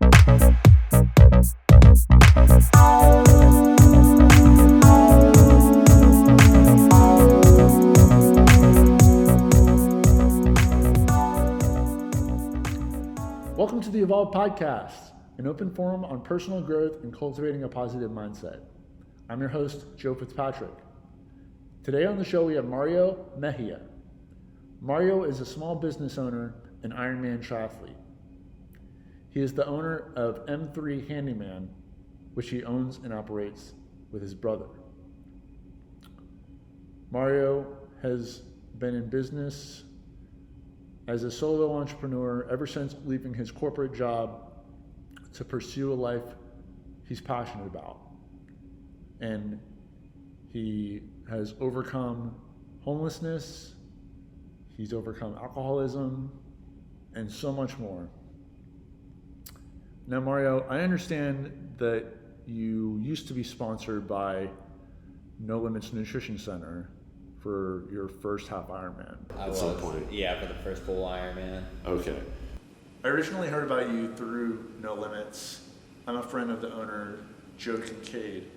Welcome to the Evolve Podcast, an open forum on personal growth and cultivating a positive mindset. I'm your host, Joe Fitzpatrick. Today on the show, we have Mario Mejia. Mario is a small business owner and Ironman triathlete. He is the owner of M3 Handyman, which he owns and operates with his brother. Mario has been in business as a solo entrepreneur ever since leaving his corporate job to pursue a life he's passionate about. And he has overcome homelessness, he's overcome alcoholism, and so much more. Now, Mario, I understand that you used to be sponsored by No Limits Nutrition Center for your first half Ironman At some point. Yeah, for the first full Ironman. Okay. I originally heard about you through No Limits. I'm a friend of the owner, Joe Kincaid,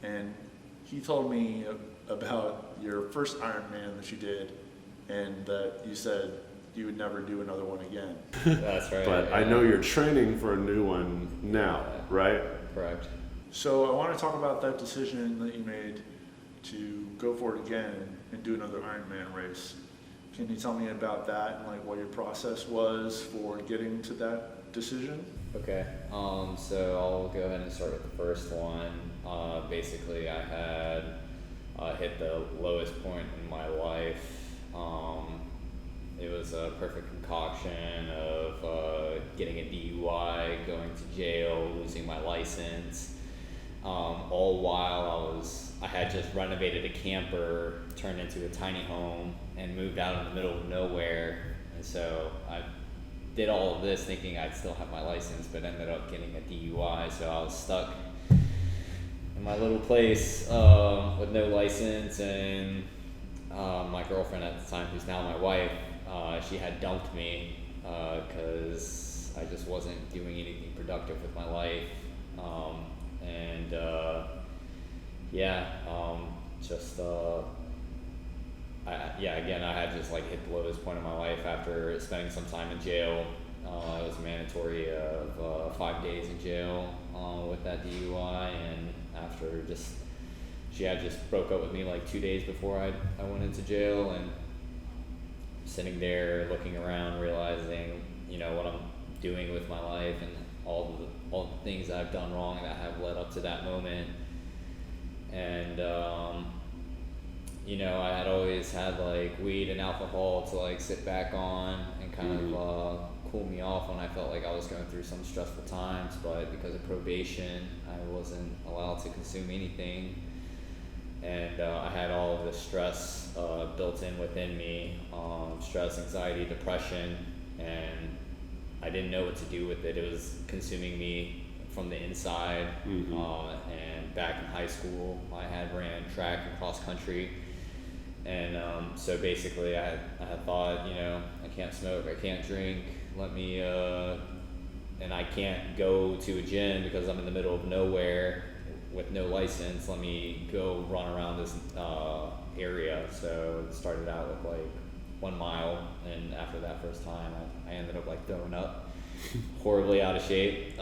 and he told me about your first Ironman that you did and that you said you would never do another one again. That's right. But yeah. I know you're training for a new one now, right? Correct. So I want to talk about that decision that you made to go for it again and do another Ironman race. Can you tell me about that and like what your process was for getting to that decision? Okay, so I'll go ahead and start with the first one. Basically, I had hit the lowest point in my life. It was a perfect concoction of getting a DUI, going to jail, losing my license, all while I had just renovated a camper, turned into a tiny home, and moved out in the middle of nowhere. And so I did all of this thinking I'd still have my license, but ended up getting a DUI. So I was stuck in my little place with no license, and my girlfriend at the time, who's now my wife, she had dumped me because I just wasn't doing anything productive with my life. Again, I had just like hit the lowest point of my life after spending some time in jail. It was mandatory of 5 days in jail with that DUI, and after she had just broke up with me like 2 days before I went into jail, and sitting there looking around, realizing what I'm doing with my life and all the things I've done wrong that have led up to that moment. And I had always had like weed and alcohol to like sit back on and kind of cool me off when I felt like I was going through some stressful times, but because of probation I wasn't allowed to consume anything, and I had all of this stress built in within me, stress, anxiety, depression, and I didn't know what to do with it. It was consuming me from the inside. And back in high school, I had ran track and cross country, and so basically I had thought, I can't smoke, I can't drink, and I can't go to a gym because I'm in the middle of nowhere with no license. Let me go run around this area. So it started out with like 1 mile, and after that first time I ended up like throwing up, horribly out of shape.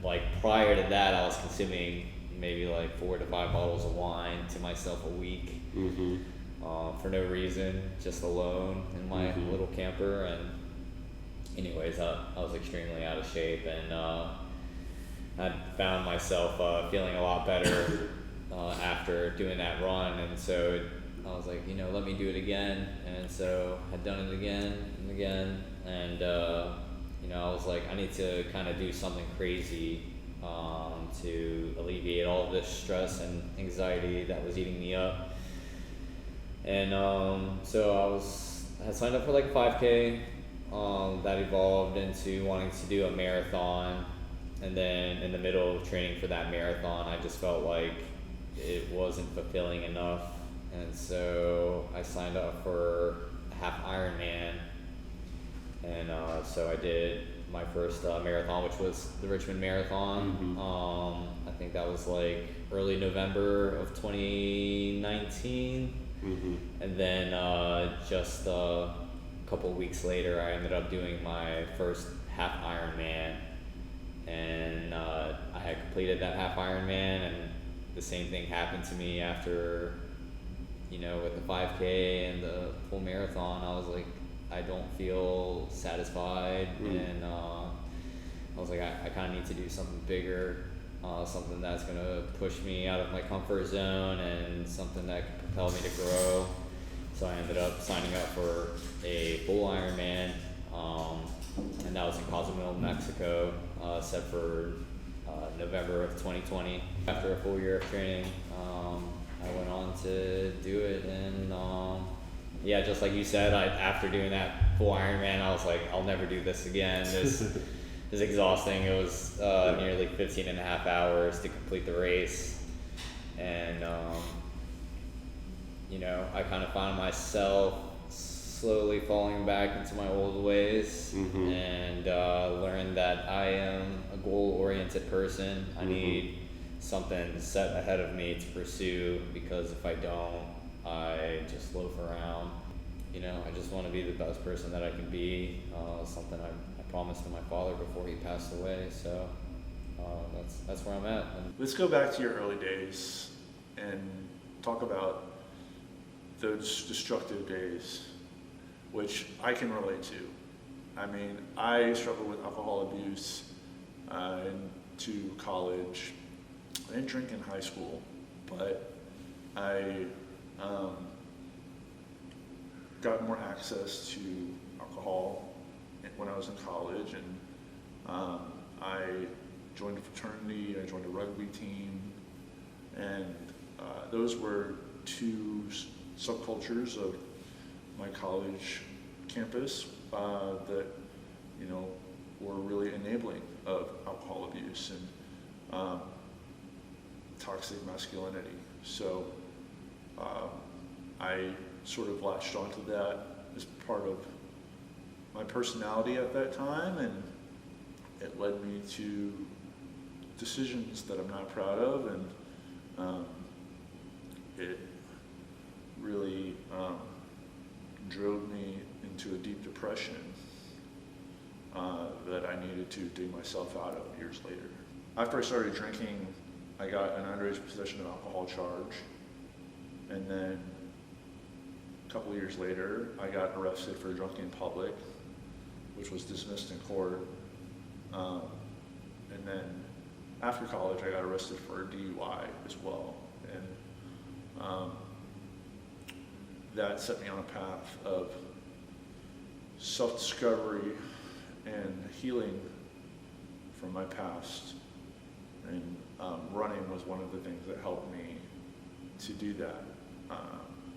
Like prior to that, I was consuming maybe like 4 to 5 bottles of wine to myself a week, for no reason, just alone in my little camper. And anyways, I was extremely out of shape, and I found myself feeling a lot better after doing that run. And so I was like, let me do it again. And so I'd done it again and again, and I was like, I need to kind of do something crazy to alleviate all of this stress and anxiety that was eating me up. And so I had signed up for like a 5K. That evolved into wanting to do a marathon, and then in the middle of training for that marathon, I just felt like it wasn't fulfilling enough, and so I signed up for a half Ironman. And so I did my first marathon, which was the Richmond Marathon. Mm-hmm. I think that was like early November of 2019. Mm-hmm. And then just a couple weeks later, I ended up doing my first half Ironman. And I had completed that half Ironman, and the same thing happened to me after, with the 5K and the full marathon. I was like, I don't feel satisfied, and I was like, I kind of need to do something bigger, something that's going to push me out of my comfort zone and something that can propel me to grow. So I ended up signing up for a full Ironman, and that was in Cozumel, Mexico, set for November of 2020. After a full year of training, I went on to do it, and yeah, just like you said, after doing that full Ironman, I was like, I'll never do this again. This is exhausting. It was nearly 15 and a half hours to complete the race, and I kind of found myself slowly falling back into my old ways, and learned that I am a goal-oriented person. I need something set ahead of me to pursue, because if I don't, I just loaf around. I just want to be the best person that I can be, something I promised to my father before he passed away. So that's where I'm at. Let's go back to your early days and talk about those destructive days, which I can relate to. I mean, I struggled with alcohol abuse into college. I didn't drink in high school, but I got more access to alcohol when I was in college, and I joined a fraternity, I joined a rugby team, and those were two subcultures of my college campus that were really enabling of alcohol abuse and toxic masculinity. So I sort of latched onto that as part of my personality at that time, and it led me to decisions that I'm not proud of, and it really drove me into a deep depression that I needed to dig myself out of years later. After I started drinking, I got an underage possession of alcohol charge, and then a couple of years later, I got arrested for drinking in public, which was dismissed in court. And then after college, I got arrested for a DUI as well. And that set me on a path of self-discovery and healing from my past. And running was one of the things that helped me to do that.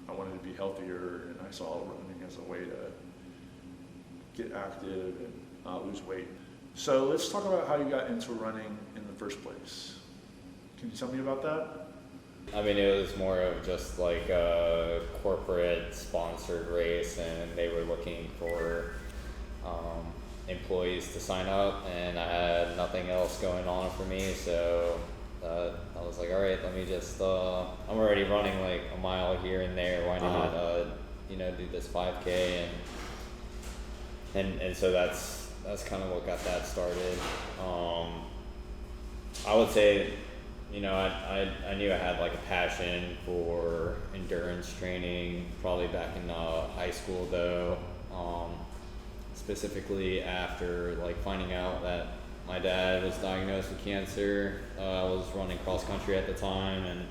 I wanted to be healthier, and I saw running as a way to get active and lose weight. So let's talk about how you got into running in the first place. Can you tell me about that? I mean, it was more of just like a corporate sponsored race, and they were looking for employees to sign up, and I had nothing else going on for me, so I was like, all right, let me just, I'm already running like a mile here and there, why not, do this 5K, and so that's kind of what got that started. I would say, I knew I had like a passion for endurance training, probably back in high school though, specifically after like finding out that my dad was diagnosed with cancer. I was running cross country at the time and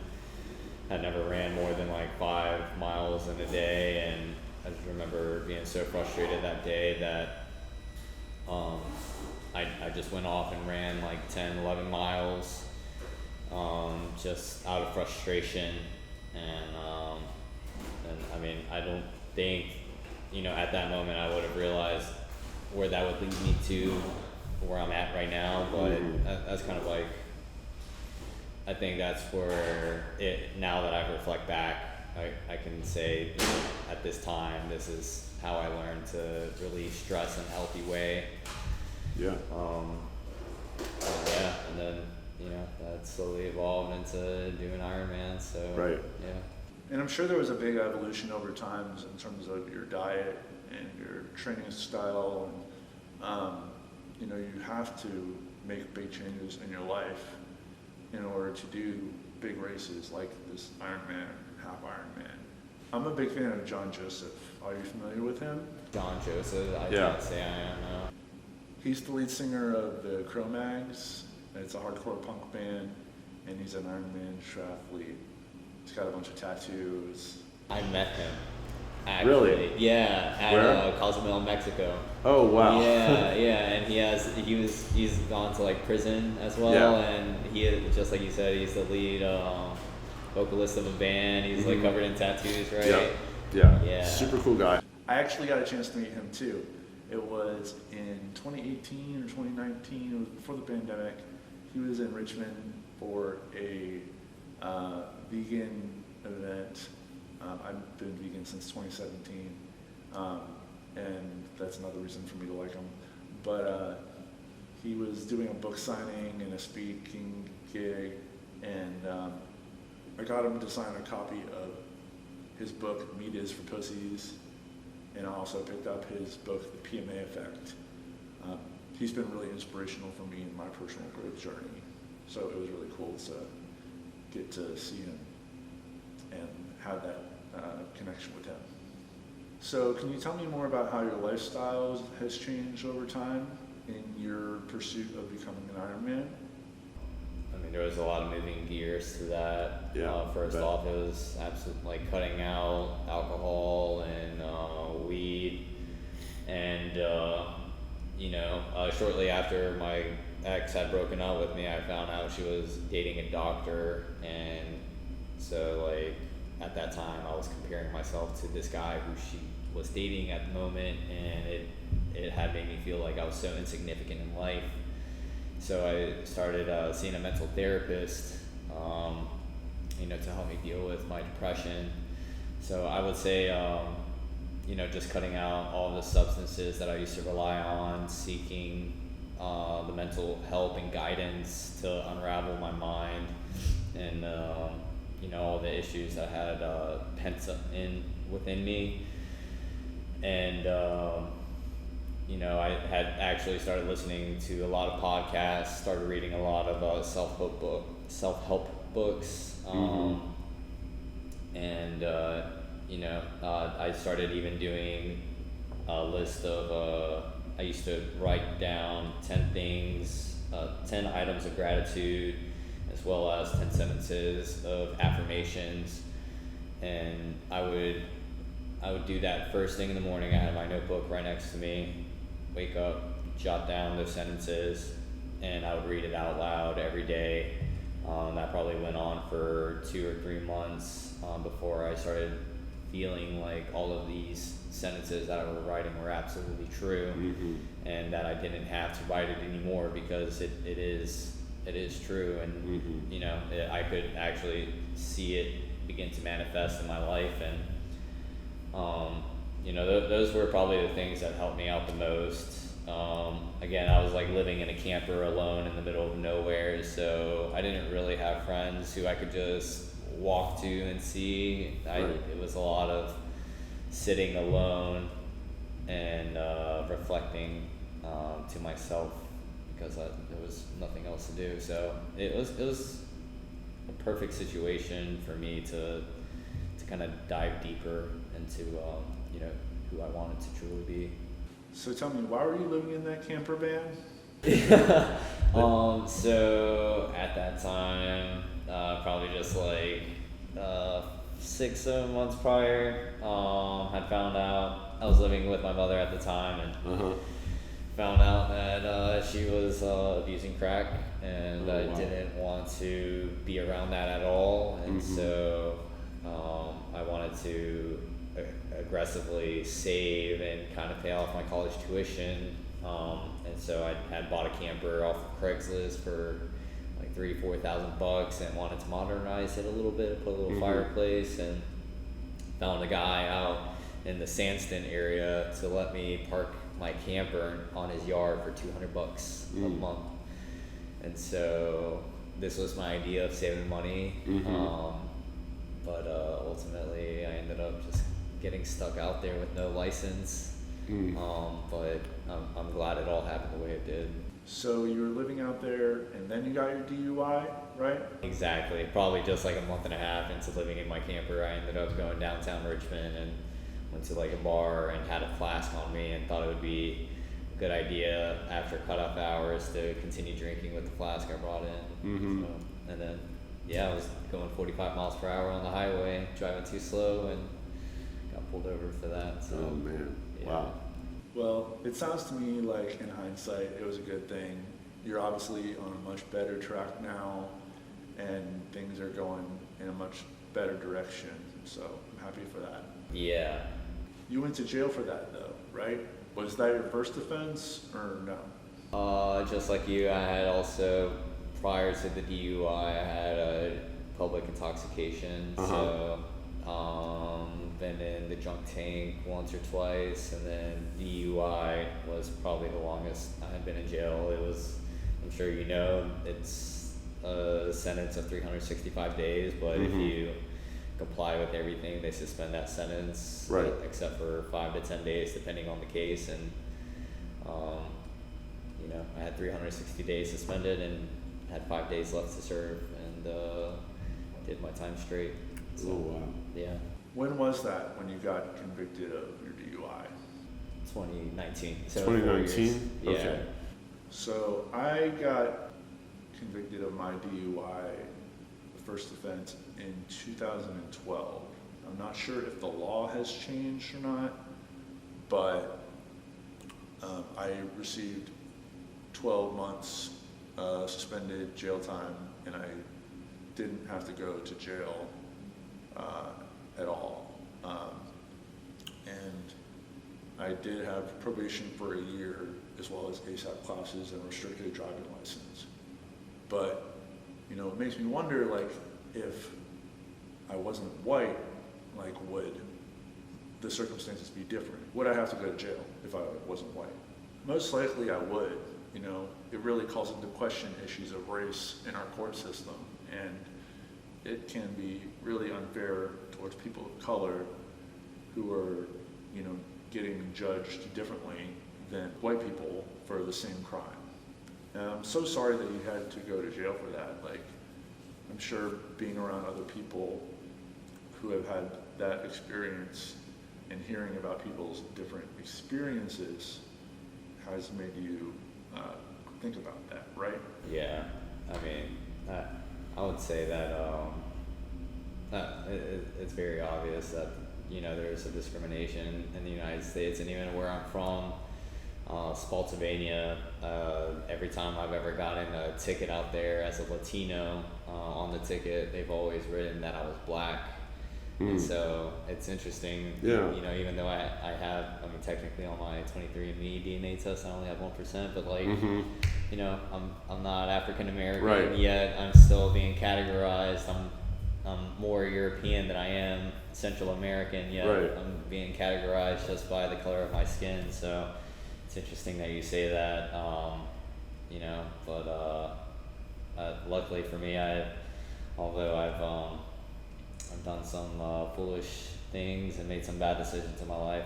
had never ran more than like 5 miles in a day, and I just remember being so frustrated that day that I just went off and ran like 10, 11 miles just out of frustration, and I mean, I don't think, at that moment I would have realized where that would lead me to where I'm at right now, but that's kind of like, I think that's where now that I reflect back, I can say, at this time, this is how I learned to release stress in a healthy way. Yeah. Yeah, and then that slowly evolved into doing Ironman. So Right. yeah. And I'm sure there was a big evolution over time in terms of your diet and your training style. And, you have to make big changes in your life in order to do big races like this Ironman, half Ironman. I'm a big fan of John Joseph. Are you familiar with him? John Joseph, I Yeah. can't say I am now. He's the lead singer of the Cro-Mags. It's a hardcore punk band, and he's an Ironman triathlete. He's got a bunch of tattoos. I met him. Actually. Really? Yeah, at Where? Cozumel, Mexico. Oh wow. Yeah, and he's gone to like prison as well, Yeah. and he is, just like you said, he's the lead vocalist of a band. He's like covered in tattoos, right? Yeah. Super cool guy. I actually got a chance to meet him too. It was in 2018 or 2019. It was before the pandemic. He was in Richmond for a vegan event. I've been vegan since 2017, and that's another reason for me to like him. But he was doing a book signing and a speaking gig, and I got him to sign a copy of his book, Meat is for Pussies, and I also picked up his book, The PMA Effect. He's been really inspirational for me in my personal growth journey, so it was really cool to get to see him and have that connection with him. So can you tell me more about how your lifestyle has changed over time in your pursuit of becoming an Ironman? I mean, there was a lot of moving gears to that. Yeah, First I bet. off, it was absolutely like cutting out alcohol and weed, and shortly after my ex had broken up with me, I found out she was dating a doctor, and so like at that time I was comparing myself to this guy who she was dating at the moment, and it had made me feel like I was so insignificant in life. So I started seeing a mental therapist, to help me deal with my depression. So I would say, just cutting out all the substances that I used to rely on, seeking the mental help and guidance to unravel my mind, and all the issues I had pent up within me. And I had actually started listening to a lot of podcasts, started reading a lot of self-help books, and I started even doing a list of, I used to write down 10 items of gratitude, as well as 10 sentences of affirmations, and I would do that first thing in the morning. I had my notebook right next to me, wake up, jot down those sentences, and I would read it out loud every day. That probably went on for 2 or 3 months before I started feeling like all of these sentences that I was writing were absolutely true, and that I didn't have to write it anymore because it is true, and I could actually see it begin to manifest in my life, and those were probably the things that helped me out the most. Again, I was like living in a camper alone in the middle of nowhere, so I didn't really have friends who I could just walk to and see. It was a lot of sitting alone and reflecting to myself, because there was nothing else to do. So it was a perfect situation for me to kind of dive deeper into who I wanted to truly be. So tell me, why were you living in that camper van? So at that time, probably just like 6-7 months prior, had found out I was living with my mother at the time, and found out that she was abusing crack, and I didn't want to be around that at all, and so I wanted to aggressively save and kind of pay off my college tuition, and so I had bought a camper off of Craigslist for like $3,000-4,000 and wanted to modernize it a little bit, put a little fireplace, and found a guy out in the Sandston area to let me park my camper on his yard for $200 a month. And so this was my idea of saving money. But ultimately I ended up just getting stuck out there with no license. But I'm glad it all happened the way it did. So you were living out there, and then you got your DUI, right? Exactly. Probably just like a month and a half into living in my camper, I ended up going downtown Richmond and went to like a bar and had a flask on me and thought it would be a good idea after cutoff hours to continue drinking with the flask I brought in. So, and then, I was going 45 miles per hour on the highway, driving too slow, and got pulled over for that. So, oh man, wow. Well, it sounds to me like in hindsight it was a good thing. You're obviously on a much better track now, and things are going in a much better direction. So I'm happy for that. Yeah. You went to jail for that though, right? Was that your first offense or no? Just like you, I had also, prior to the DUI, I had a public intoxication. So been in the drunk tank once or twice, and then DUI was probably the longest I had been in jail. It was, I'm sure you know, it's a sentence of 365 days, but if you comply with everything, they suspend that sentence, except for 5 to 10 days depending on the case. And I had 360 days suspended and had 5 days left to serve, and did my time straight. So, oh wow. Yeah. When was that when you got convicted of your DUI? 2019. So 2019? Yeah. Okay. So I got convicted of my DUI, the first offense, in 2012. I'm not sure if the law has changed or not, but I received 12 months suspended jail time, and I didn't have to go to jail at all. And I did have probation for a year, as well as ASAP classes and restricted driving license. But, it makes me wonder, like, if I wasn't white, like, would the circumstances be different? Would I have to go to jail if I wasn't white? Most likely I would. It really calls into question issues of race in our court system, and it can be really unfair towards people of color who are, getting judged differently than white people for the same crime. And I'm so sorry that you had to go to jail for that. Like, I'm sure being around other people who have had that experience and hearing about people's different experiences has made you think about that, right? Yeah. I mean, I would say that it's very obvious that there's a discrimination in the United States, and even where I'm from, Spotsylvania, every time I've ever gotten a ticket out there as a Latino, on the ticket they've always written that I was black. And so it's interesting, even though I have, technically on my 23andMe DNA test I only have 1%, but like, I'm not African American yet. I'm still being categorized. I'm more European than I am Central American, yet I'm being categorized just by the color of my skin. So it's interesting that you say that, but luckily for me, although I've done some foolish things and made some bad decisions in my life,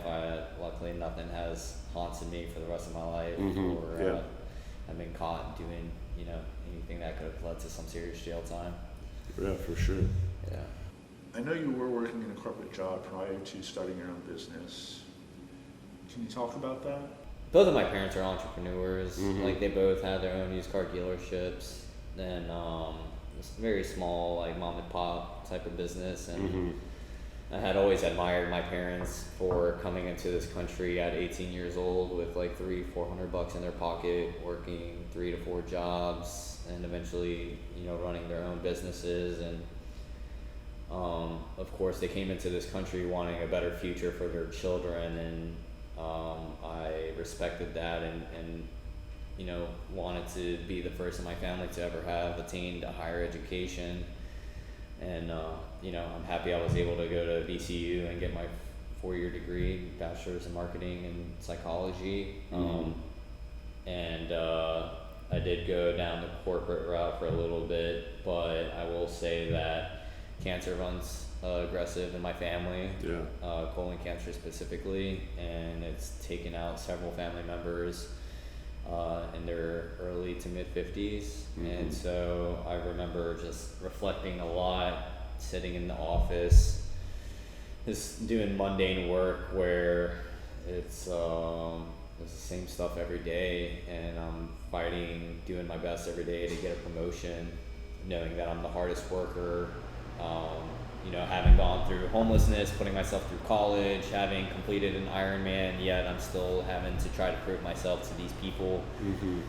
luckily nothing has haunted me for the rest of my life, or I've been caught doing anything that could have led to some serious jail time. Yeah, for sure. Yeah. I know you were working in a corporate job prior to starting your own business. Can you talk about that? Both of my parents are entrepreneurs. Like, they both had their own used car dealerships, and it's very small, like mom and pop type of business. And I had always admired my parents for coming into this country at 18 years old with like $300-400 in their pocket, working 3 to 4 jobs, and eventually, running their own businesses. And of course, they came into this country wanting a better future for their children, and I respected that, and wanted to be the first in my family to ever have attained a higher education. And I'm happy I was able to go to VCU and get my 4-year degree, bachelor's in marketing and psychology. And I did go down the corporate route for a little bit, but I will say that cancer runs aggressive in my family, colon cancer specifically, and it's taken out several family members in their early to mid 50s. And so I remember just reflecting a lot, sitting in the office, just doing mundane work where it's the same stuff every day, and I'm fighting, doing my best every day to get a promotion, knowing that I'm the hardest worker, having gone through homelessness, putting myself through college, having completed an Ironman, yet I'm still having to try to prove myself to these people who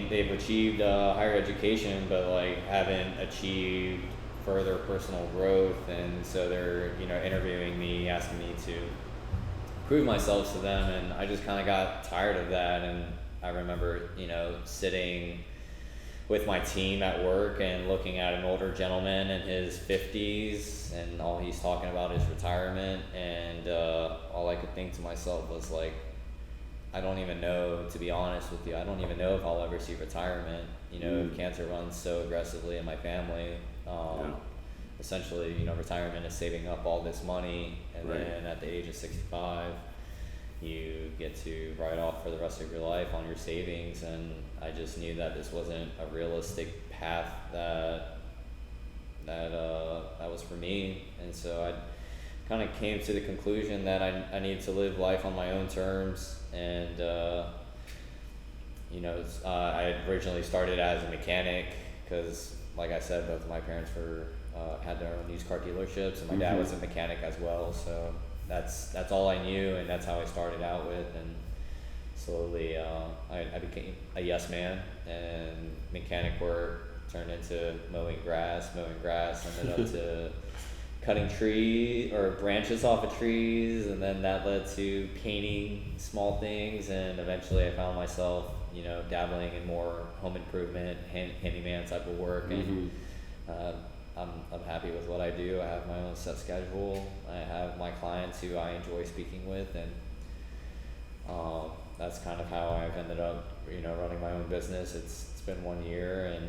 they've achieved higher education, but like haven't achieved further personal growth. And so they're, interviewing me, asking me to prove myself to them, and I just kind of got tired of that. And I remember, sitting with my team at work and looking at an older gentleman in his 50s, and all he's talking about is retirement, and all I could think to myself was like, I don't even know, to be honest with you, I don't even know if I'll ever see retirement. If cancer runs so aggressively in my family. Essentially, retirement is saving up all this money, and then at the age of 65, you get to write off for the rest of your life on your savings. And I just knew that this wasn't a realistic path that was for me. And so I kind of came to the conclusion that I needed to live life on my own terms. And I had originally started as a mechanic because, like I said, both of my parents had their own used car dealerships, and my dad was a mechanic as well. So that's all I knew, and that's how I started out with. And slowly, I became a yes man, and mechanic work turned into mowing grass, ended up to cutting tree or branches off of trees, and then that led to painting small things, and eventually I found myself, dabbling in more home improvement, handyman type of work, and I'm happy with what I do. I have my own set schedule. I have my clients who I enjoy speaking with, and that's kind of how I've ended up, running my own business. It's been 1 year, and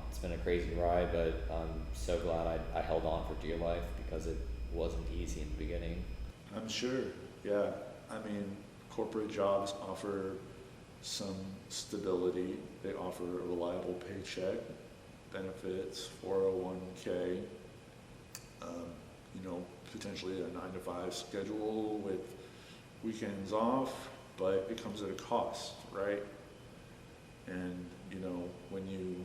it's been a crazy ride, but I'm so glad I held on for dear life, because it wasn't easy in the beginning. I'm sure, yeah. Corporate jobs offer some stability. They offer a reliable paycheck, benefits, 401k, potentially a 9-to-5 schedule with weekends off, but it comes at a cost, right? And, when you,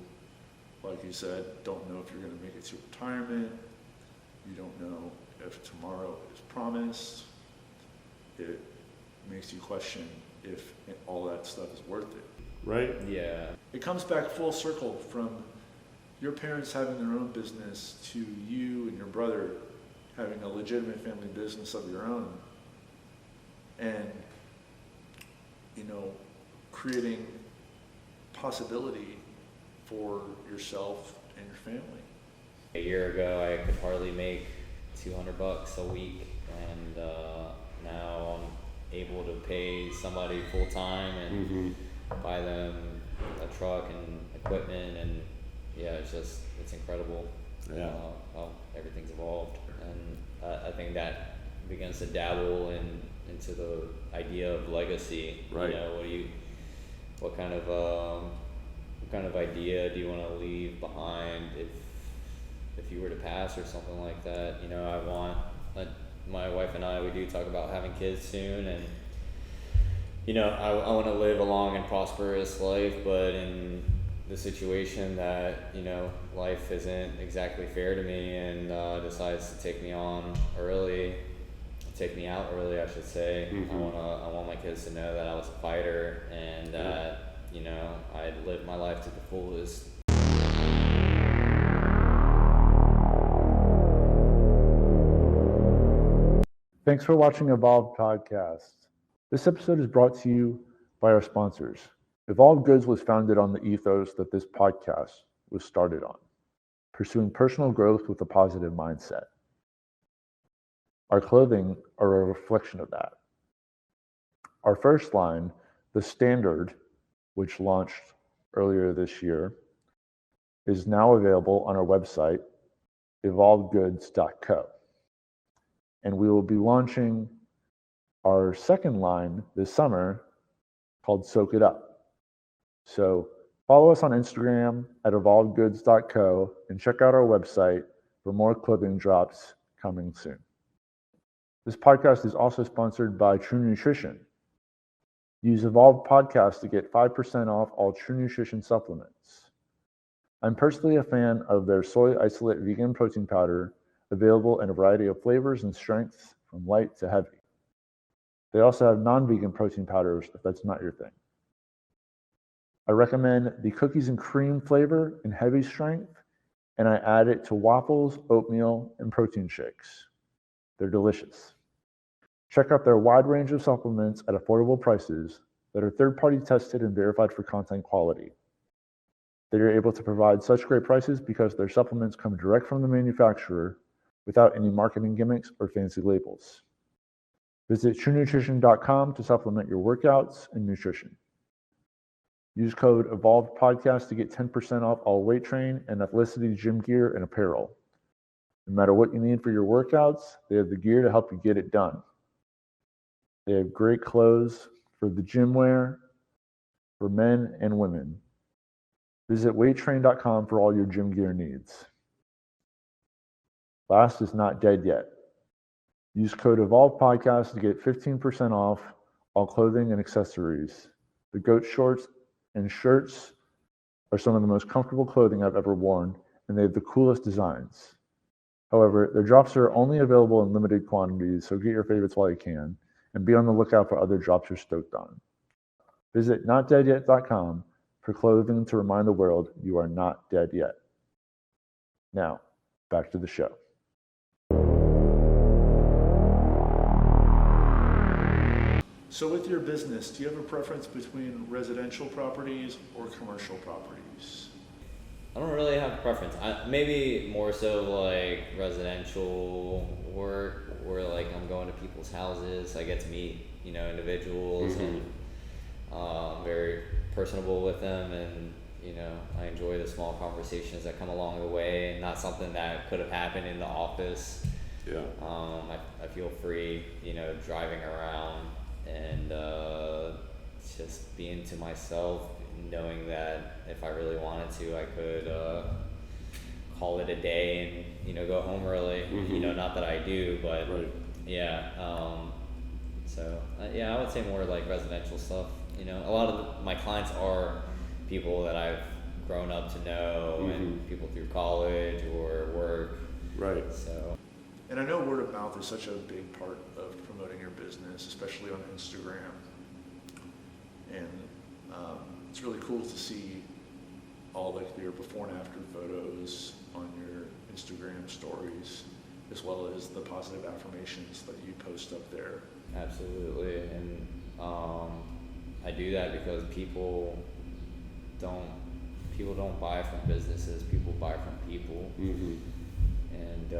like you said, don't know if you're going to make it to retirement, you don't know if tomorrow is promised, it makes you question if all that stuff is worth it. Right? Yeah. It comes back full circle from your parents having their own business to you and your brother having a legitimate family business of your own, and creating possibility for yourself and your family. A year ago, I could hardly make $200 a week, and now I'm able to pay somebody full time and buy them a truck and equipment, and it's incredible how everything's evolved. And I think that begins to dabble into the idea of legacy. Right. What kind of idea do you want to leave behind if you were to pass or something like that? My wife and I, we do talk about having kids soon, and I want to live a long and prosperous life, but in the situation that life isn't exactly fair to me, and decides to take me out early, I should say. I want my kids to know that I was a fighter, and that I lived my life to the fullest. Thanks for watching Evolve Podcast. This episode is brought to you by our sponsors. Evolve Goods was founded on the ethos that this podcast was started on. pursuing personal growth with a positive mindset. Our clothing are a reflection of that. Our first line, the Standard, which launched earlier this year, is now available on our website, evolvedgoods.co. And we will be launching our second line this summer called Soak It Up. So follow us on Instagram at evolvedgoods.co and check out our website for more clothing drops coming soon. This podcast is also sponsored by True Nutrition. Use Evolve Podcast to get 5% off all True Nutrition supplements. I'm personally a fan of their soy isolate vegan protein powder, available in a variety of flavors and strengths from light to heavy. They also have non-vegan protein powders if that's not your thing. I recommend the cookies and cream flavor in heavy strength, and I add it to waffles, oatmeal, and protein shakes. They're delicious. Check out their wide range of supplements at affordable prices that are third-party tested and verified for content quality. They are able to provide such great prices because their supplements come direct from the manufacturer without any marketing gimmicks or fancy labels. Visit truenutrition.com to supplement your workouts and nutrition. Use code EvolvedPodcast to get 10% off all weight train and athleticity gym gear and apparel. No matter what you need for your workouts, they have the gear to help you get it done. They have great clothes for the gym wear, for men and women. Visit weighttrain.com for all your gym gear needs. Last is not dead yet. Use code EvolvePodcast to get 15% off all clothing and accessories. The goat shorts and shirts are some of the most comfortable clothing I've ever worn, and they have the coolest designs. However, their drops are only available in limited quantities, so get your favorites while you can, and be on the lookout for other drops you're stoked on. Visit notdeadyet.com for clothing to remind the world you are not dead yet. Now, back to the show. So with your business, do you have a preference between residential properties or commercial properties? I don't really have a preference. Maybe more so like residential work, where like I'm going to people's houses. I get to meet, individuals, and I'm very personable with them, and I enjoy the small conversations that come along the way, and not something that could have happened in the office. Yeah. I feel free, driving around and just being to myself, knowing that if I really wanted to, I could call it a day and go home early. Not that I do, but Right. yeah. I would say more like residential stuff. A lot of my clients are people that I've grown up to know, and people through college or work. Right. So. And I know word of mouth is such a big part of promoting your business, especially on Instagram. And it's really cool to see all like your before and after photos on your Instagram stories, as well as the positive affirmations that you post up there. Absolutely, and I do that because people don't buy from businesses. People buy from people. And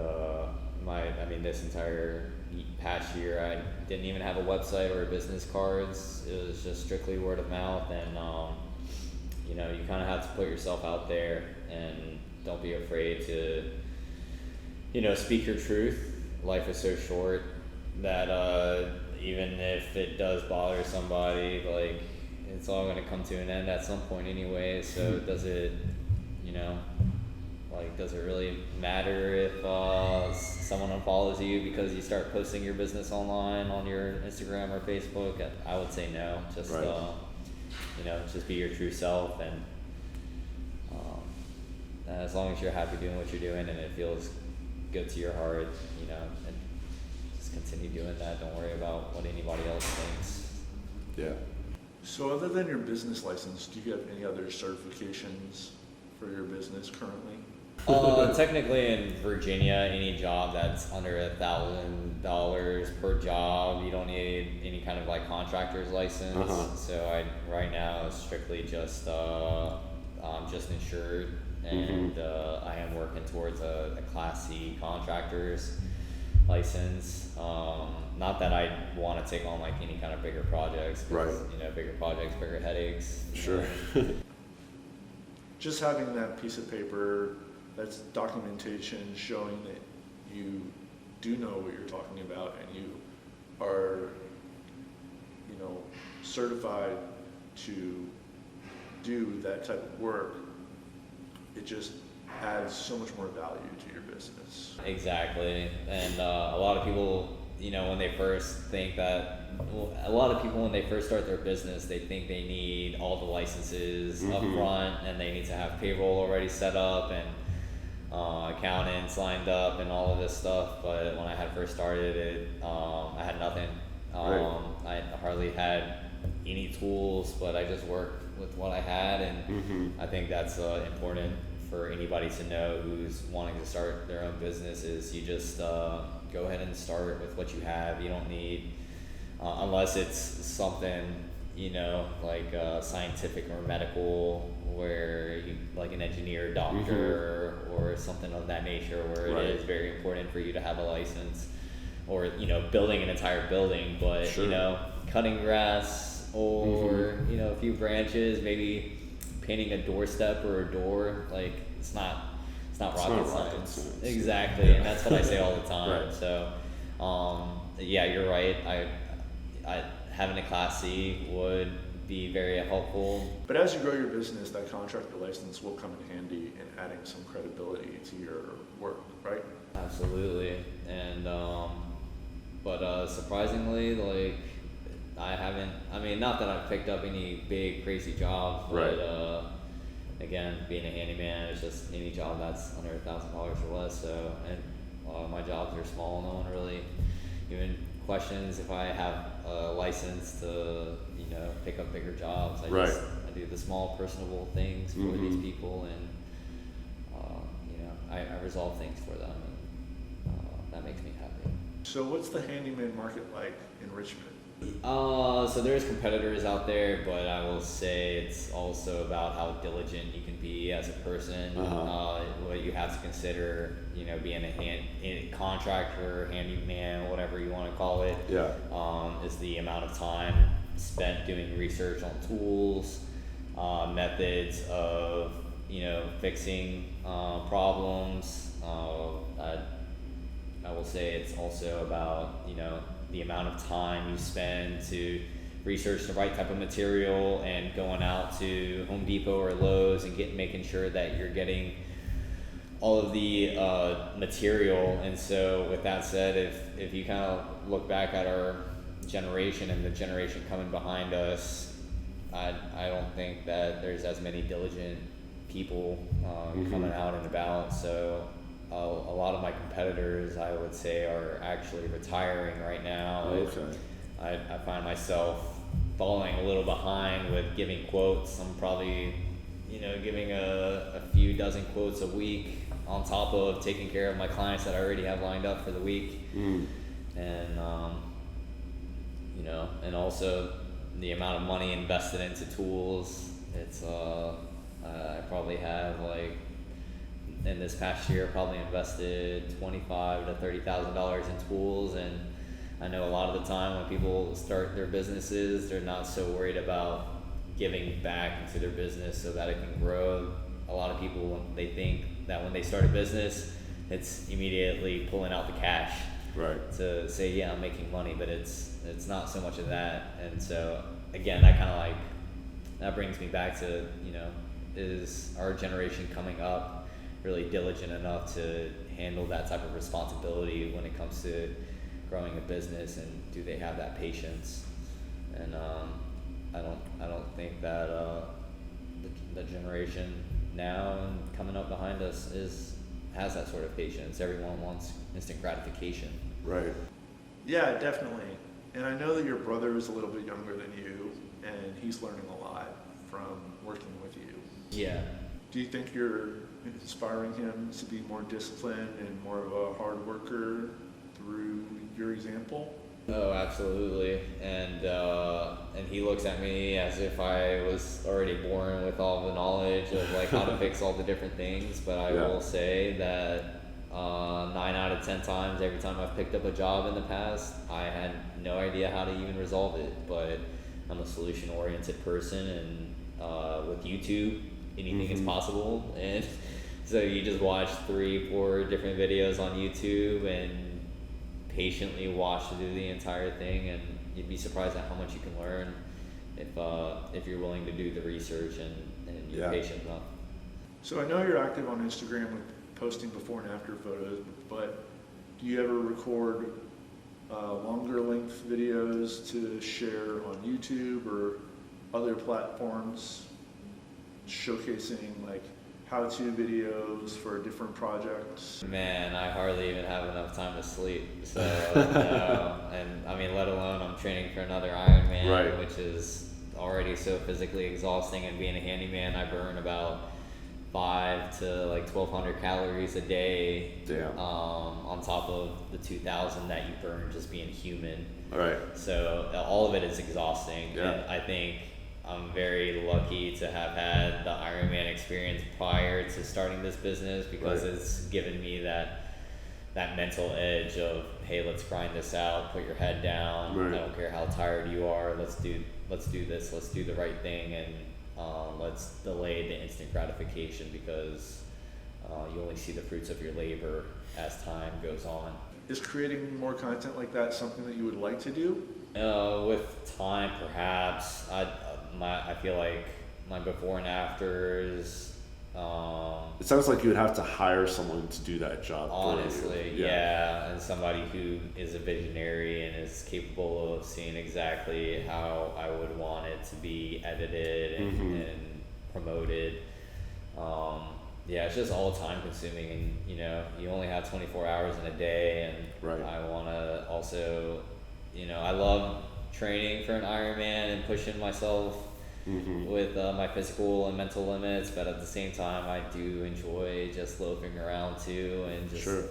this entire past year, I didn't even have a website or business cards. It was just strictly word of mouth, and you kind of have to put yourself out there, and don't be afraid to speak your truth. Life is so short that even if it does bother somebody, like, it's all going to come to an end at some point anyway. So does it really matter if someone unfollows you because you start posting your business online on your Instagram or Facebook? I would say no. Just Right. Just be your true self, and as long as you're happy doing what you're doing and it feels good to your heart, and just continue doing that. Don't worry about what anybody else thinks. Yeah. So other than your business license, do you have any other certifications for your business currently? Technically in Virginia, any job that's under $1,000 per job, you don't need any kind of like contractor's license. So right now it's strictly just insured and I am working towards a Class C contractor's license. Not that I want to take on like any kind of bigger projects, 'cause, Right. you know, bigger projects, bigger headaches. Sure. Just having that piece of paper, that's documentation showing that you do know what you're talking about and you are, you know, certified to do that type of work, it just adds so much more value to your business. Exactly, and a lot of people, you know, when they first think that, well, a lot of people when they first start their business, they think they need all the licenses up front, and they need to have payroll already set up and accountants lined up and all of this stuff. But when I had first started it, I had nothing. I hardly had any tools, but I just worked with what I had, and I think that's important for anybody to know who's wanting to start their own business. Is you just go ahead and start with what you have. You don't need, unless it's something, you know, like scientific or medical, where you, like an engineer, doctor, or something of that nature, where Right. it is very important for you to have a license, or, you know, building an entire building. But Sure. you know, cutting grass, or you know, a few branches, maybe painting a doorstep or a door, like it's not rocket not rocket science. science. Exactly, and that's what I say all the time. Right. So, yeah, you're right. I having a Class C would be very helpful. But as you grow your business, that contractor license will come in handy in adding some credibility to your work, right? Absolutely, and but surprisingly, like I haven't. I mean, not that I've picked up any big crazy jobs, but Right. Again, being a handyman is just any job that's under $1,000 or less. So, and a lot of my jobs are small. No one really even questions if I have a license to, you know, pick up bigger jobs. I Right. I do the small personable things for these people, and you know, I resolve things for them, and that makes me happy. So what's the handyman market like in Richmond? So there's competitors out there, but I will say it's also about how diligent you can be as a person. What you have to consider, you know, being a contractor, handyman, whatever you want to call it, is the amount of time spent doing research on tools, methods of, you know, fixing problems. I will say it's also about, you know, the amount of time you spend to research the right type of material and going out to Home Depot or Lowe's and making sure that you're getting all of the material. And so with that said, if you kind of look back at our generation and the generation coming behind us, I don't think that there's as many diligent people coming out and about. So a lot of my competitors, I would say, are actually retiring right now. Okay. I find myself falling a little behind with giving quotes. I'm probably, you know, giving a few dozen quotes a week on top of taking care of my clients that I already have lined up for the week. And you know, and also the amount of money invested into tools. It's I probably have, like, in this past year, probably invested $25,000 to $30,000 in tools. And I know a lot of the time when people start their businesses, they're not so worried about giving back into their business so that it can grow. A lot of people, they think that when they start a business, it's immediately pulling out the cash to say, yeah, I'm making money, but it's not so much of that. And so again, that brings me back to, you know, is our generation coming up really diligent enough to handle that type of responsibility when it comes to growing a business, and do they have that patience? And I don't think that the generation now and coming up behind us has that sort of patience. Everyone wants instant gratification. Right. Yeah, definitely. And I know that your brother is a little bit younger than you, and he's learning a lot from working with you. Yeah. Do you think you're inspiring him to be more disciplined and more of a hard worker through your example? Oh, absolutely. And he looks at me as if I was already born with all the knowledge of like how to fix all the different things. But I will say that 9 out of 10 times, every time I've picked up a job in the past, I had no idea how to even resolve it. But I'm a solution-oriented person, and with YouTube, anything is possible. And so you just watch 3-4 different videos on YouTube and patiently watch to do the entire thing, and you'd be surprised at how much you can learn if you're willing to do the research and you're patient enough. So I know you're active on Instagram with posting before and after photos, but do you ever record longer length videos to share on YouTube or other platforms showcasing like how-to videos for different projects? Man, I hardly even have enough time to sleep. So, and I mean, let alone I'm training for another Ironman, which is already so physically exhausting. And being a handyman, I burn about 5 to like 1,200 calories a day. Damn. On top of the 2,000 that you burn just being human. Right. So all of it is exhausting. Yeah. And I think I'm very lucky to have had the Ironman experience prior to starting this business, because it's given me that mental edge of, hey, let's grind this out, put your head down. I don't care how tired you are. Let's do this. Let's do the right thing, and let's delay the instant gratification, because you only see the fruits of your labor as time goes on. Is creating more content like that something that you would like to do? With time, perhaps. I feel like my before and afters. It sounds like you would have to hire someone to do that job. Honestly, yeah, and somebody who is a visionary and is capable of seeing exactly how I would want it to be edited and promoted. Yeah, it's just all time consuming, and you only have 24 hours in a day, and I want to also, I love training for an Ironman and pushing myself with my physical and mental limits, but at the same time I do enjoy just loafing around too, and just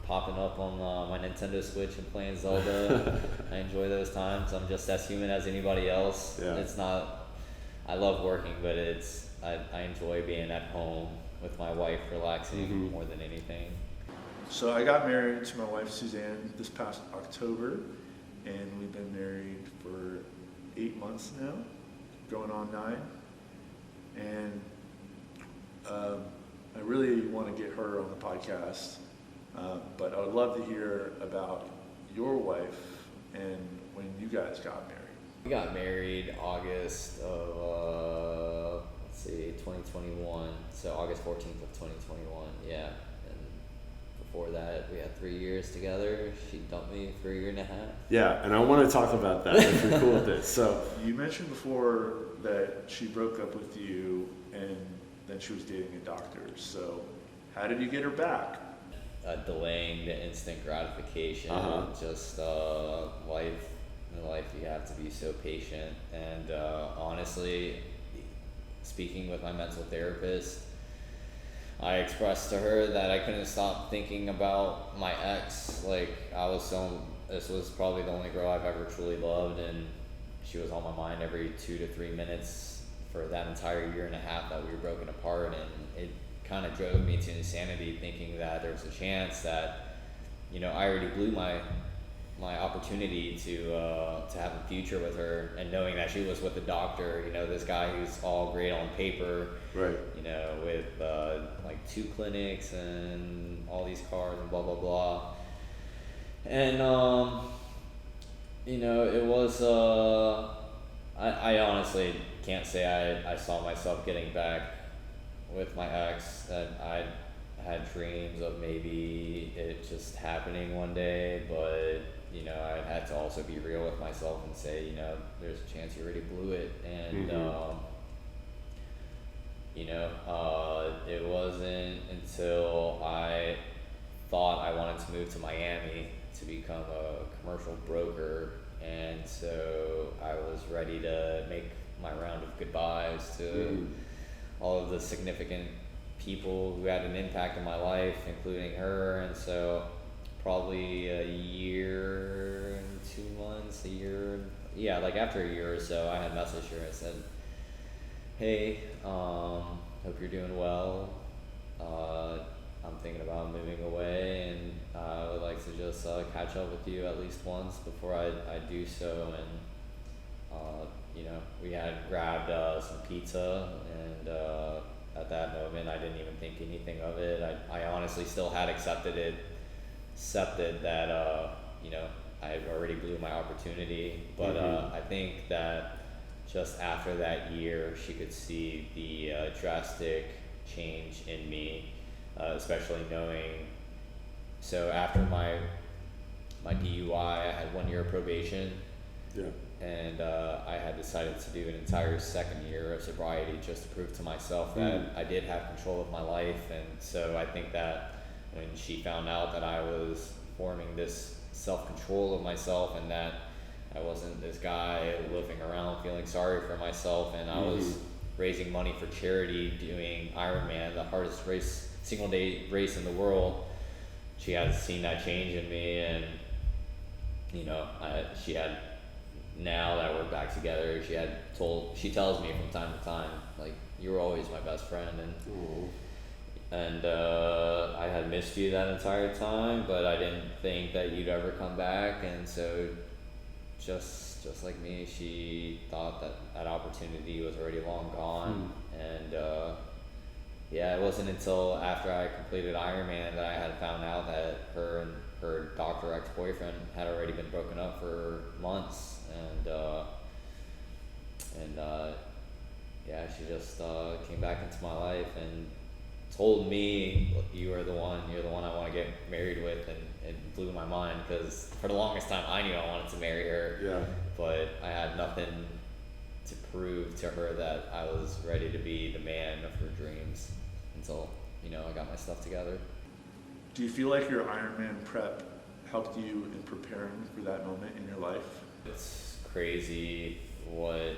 popping up on my Nintendo Switch and playing Zelda. I enjoy those times. I'm just as human as anybody else. It's not, I love working, but I enjoy being at home with my wife, relaxing more than anything. So I got married to my wife Suzanne this past October, and we've been married for 8 months now, going on 9. And I really want to get her on the podcast, but I would love to hear about your wife and when you guys got married. We got married August of 2021, so August 14th of 2021, yeah. And before that, we had 3 years together. She dumped me for a year and a half. Yeah, and I want to talk about that if you're cool with it. So you mentioned before that she broke up with you and then she was dating a doctor. So how did you get her back? Delaying the instant gratification, just life. In life, you have to be so patient. And honestly, speaking with my mental therapist, I expressed to her that I couldn't stop thinking about my ex. Like, this was probably the only girl I've ever truly loved, and she was on my mind every 2 to 3 minutes for that entire year and a half that we were broken apart. And it kind of drove me to insanity, thinking that there was a chance that, I already blew my opportunity to have a future with her, and knowing that she was with a doctor, this guy who's all great on paper, with like 2 clinics and all these cars and blah blah blah. And it was I honestly can't say I saw myself getting back with my ex. That I had dreams of maybe it just happening one day, but I had to also be real with myself and say, there's a chance you already blew it. And it wasn't until I thought I wanted to move to Miami to become a commercial broker, and so I was ready to make my round of goodbyes to all of the significant people who had an impact in my life, including her. And so probably a year and 2 months, a year. Yeah, like after a year or so, I had messaged her. I said, "Hey, hope you're doing well. I'm thinking about moving away, and I would like to just catch up with you at least once before I do so." And we had grabbed some pizza, and at that moment, I didn't even think anything of it. I honestly still had accepted that I had already blew my opportunity, but I think that just after that year, she could see the drastic change in me, especially knowing. So after my DUI, I had 1 year of probation. Yeah. And I had decided to do an entire second year of sobriety just to prove to myself that I did have control of my life. And so I think that when she found out that I was forming this self-control of myself, and that I wasn't this guy loafing around feeling sorry for myself, and I was raising money for charity, doing Ironman, the hardest single day race in the world, she had seen that change in me. And she had, now that we're back together, she tells me from time to time, like, "You were always my best friend," and I had missed you that entire time, but I didn't think that you'd ever come back. And so just like me, she thought that opportunity was already long gone. And it wasn't until after I completed Ironman that I had found out that her and her doctor ex-boyfriend had already been broken up for months. And she just came back into my life and told me, you're the one I want to get married with," and it blew my mind, because for the longest time I knew I wanted to marry her. Yeah. But I had nothing to prove to her that I was ready to be the man of her dreams until I got my stuff together. Do you feel like your Ironman prep helped you in preparing for that moment in your life? It's crazy what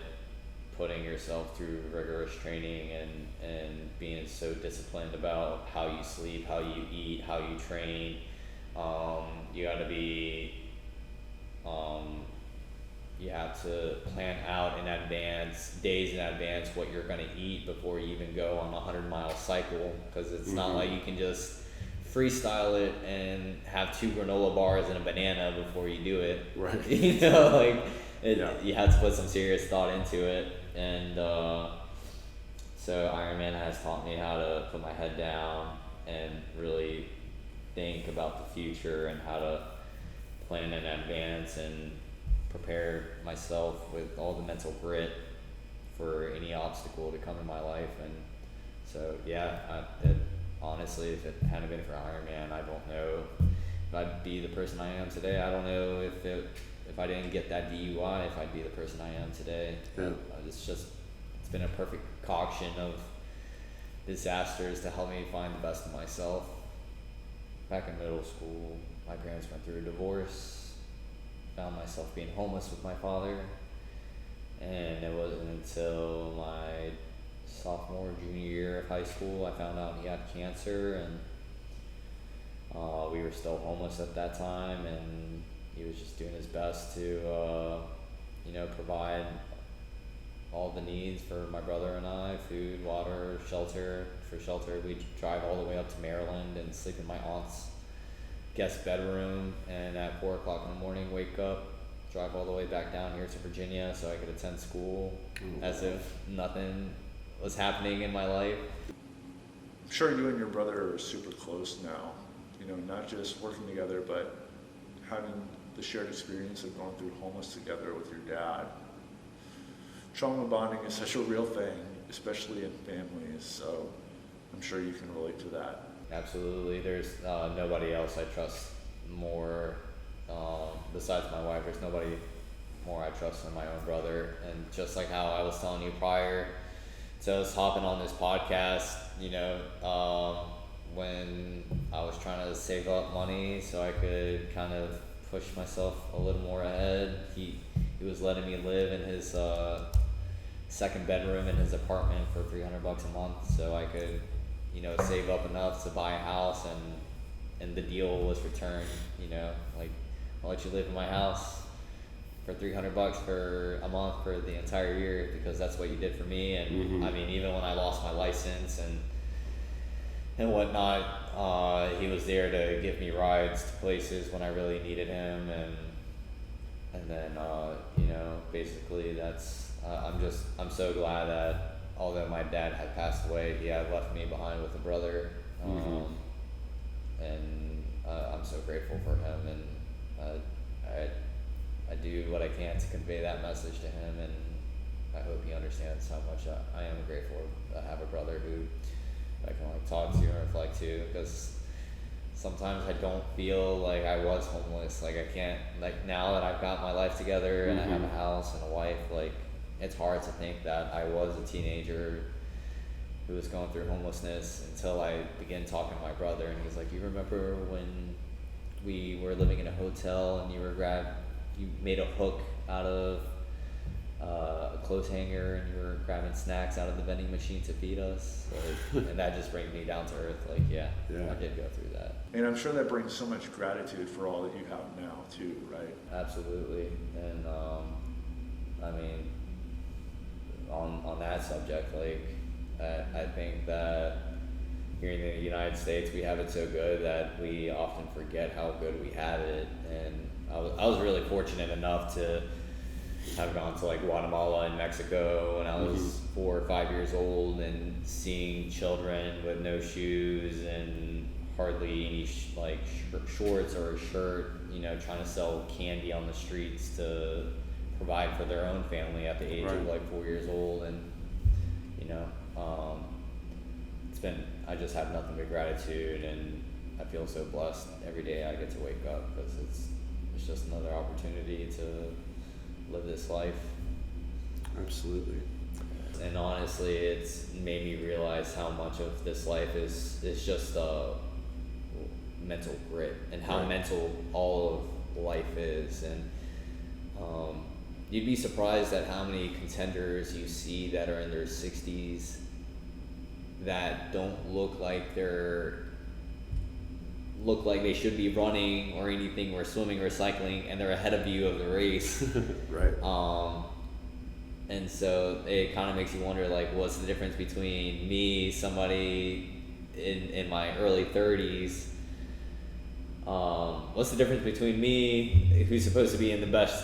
putting yourself through rigorous training and being so disciplined about how you sleep, how you eat, how you train. You gotta be, you have to plan out in advance, days in advance, what you're gonna eat before you even go on a 100-mile cycle, because it's not like you can just freestyle it and have 2 granola bars and a banana before you do it. Right. You have to put some serious thought into it. And so Ironman has taught me how to put my head down and really think about the future, and how to plan in advance and prepare myself with all the mental grit for any obstacle to come in my life. And so honestly, if it hadn't been for Ironman, I don't know if I'd be the person I am today. I don't know if I didn't get that DUI, if I'd be the person I am today. Yeah. It's been a perfect concoction of disasters to help me find the best of myself. Back in middle school, my parents went through a divorce, found myself being homeless with my father, and it wasn't until my junior year of high school I found out he had cancer. And we were still homeless at that time, and he was just doing his best to provide all the needs for my brother and I: food, water, shelter. For shelter, we'd drive all the way up to Maryland and sleep in my aunt's guest bedroom, and at 4 o'clock in the morning wake up, drive all the way back down here to Virginia so I could attend school as if nothing was happening in my life. I'm sure you and your brother are super close now, not just working together, but having the shared experience of going through homeless together with your dad. Trauma bonding is such a real thing, especially in families, so I'm sure you can relate to that. Absolutely. There's nobody else I trust more, besides my wife. There's nobody more I trust than my own brother. And just like how I was telling you prior to us hopping on this podcast, when I was trying to save up money so I could kind of push myself a little more ahead, he was letting me live in his second bedroom in his apartment for $300 a month so I could save up enough to buy a house, and the deal was returned, like, I'll let you live in my house. for $300 for a month for the entire year because that's what you did for me. And I mean, even when I lost my license and whatnot, he was there to give me rides to places when I really needed him. And then, you know, basically that's, I'm so glad that although my dad had passed away, he had left me behind with a brother. And I'm so grateful for him, and I do what I can to convey that message to him, and I hope he understands how much I am grateful to have a brother who I can like talk to and reflect to, because sometimes I don't feel like I was homeless. Like I can't, like now that I've got my life together and I have a house and a wife, like it's hard to think that I was a teenager who was going through homelessness until I began talking to my brother, and he's like, you remember when we were living in a hotel and you made a hook out of a clothes hanger and you were grabbing snacks out of the vending machine to feed us, like, and that just brings me down to earth. Like yeah, I did go through that, and I'm sure that brings so much gratitude for all that you have now too, right? Absolutely. And I mean, on that subject, like I think that here in the United States we have it so good that we often forget how good we have it. And I was really fortunate enough to have gone to like Guatemala and Mexico when I was 4 or 5 years old, and seeing children with no shoes and hardly any shorts or a shirt, you know, trying to sell candy on the streets to provide for their own family at the age of like 4 years old. And you know, I just have nothing but gratitude, and I feel so blessed every day I get to wake up, because it's just another opportunity to live this life. Absolutely. And honestly, it's made me realize how much of this life is just mental grit, and how mental all of life is. And you'd be surprised at how many contenders you see that are in their 60s that don't look like they should be running or anything, or swimming or cycling, and they're ahead of you of the race. Right. And so it kind of makes you wonder, like, what's the difference between me, somebody in my early 30s? What's the difference between me, who's supposed to be in the best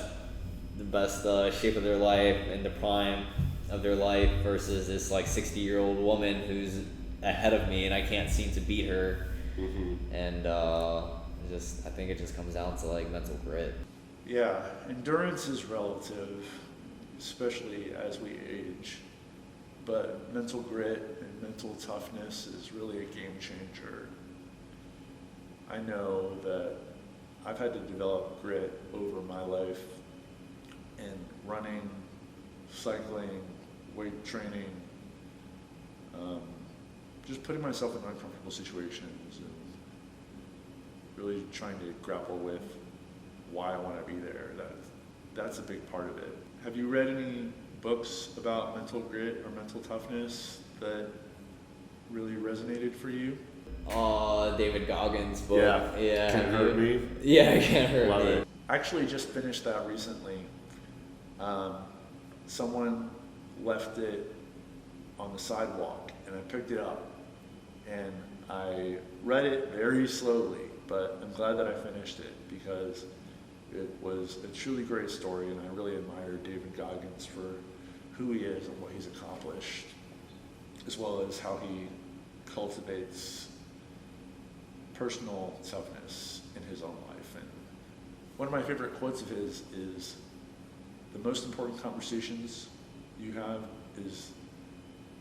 shape of their life, in the prime of their life, versus this like 60-year-old woman who's ahead of me and I can't seem to beat her? And I think it just comes down to like mental grit. Yeah, endurance is relative, especially as we age, but mental grit and mental toughness is really a game changer. I know that I've had to develop grit over my life in running, cycling, weight training, just putting myself in uncomfortable situations and really trying to grapple with why I want to be there. That's a big part of it. Have you read any books about mental grit or mental toughness that really resonated for you? David Goggins' book. Yeah. Can't Hurt Me. Yeah, Can't Hurt Love Me. it. I actually just finished that recently. Someone left it on the sidewalk and I picked it up, and I read it very slowly, but I'm glad that I finished it because it was a truly great story, and I really admire David Goggins for who he is and what he's accomplished, as well as how he cultivates personal toughness in his own life. And one of my favorite quotes of his is, "The most important conversations you have is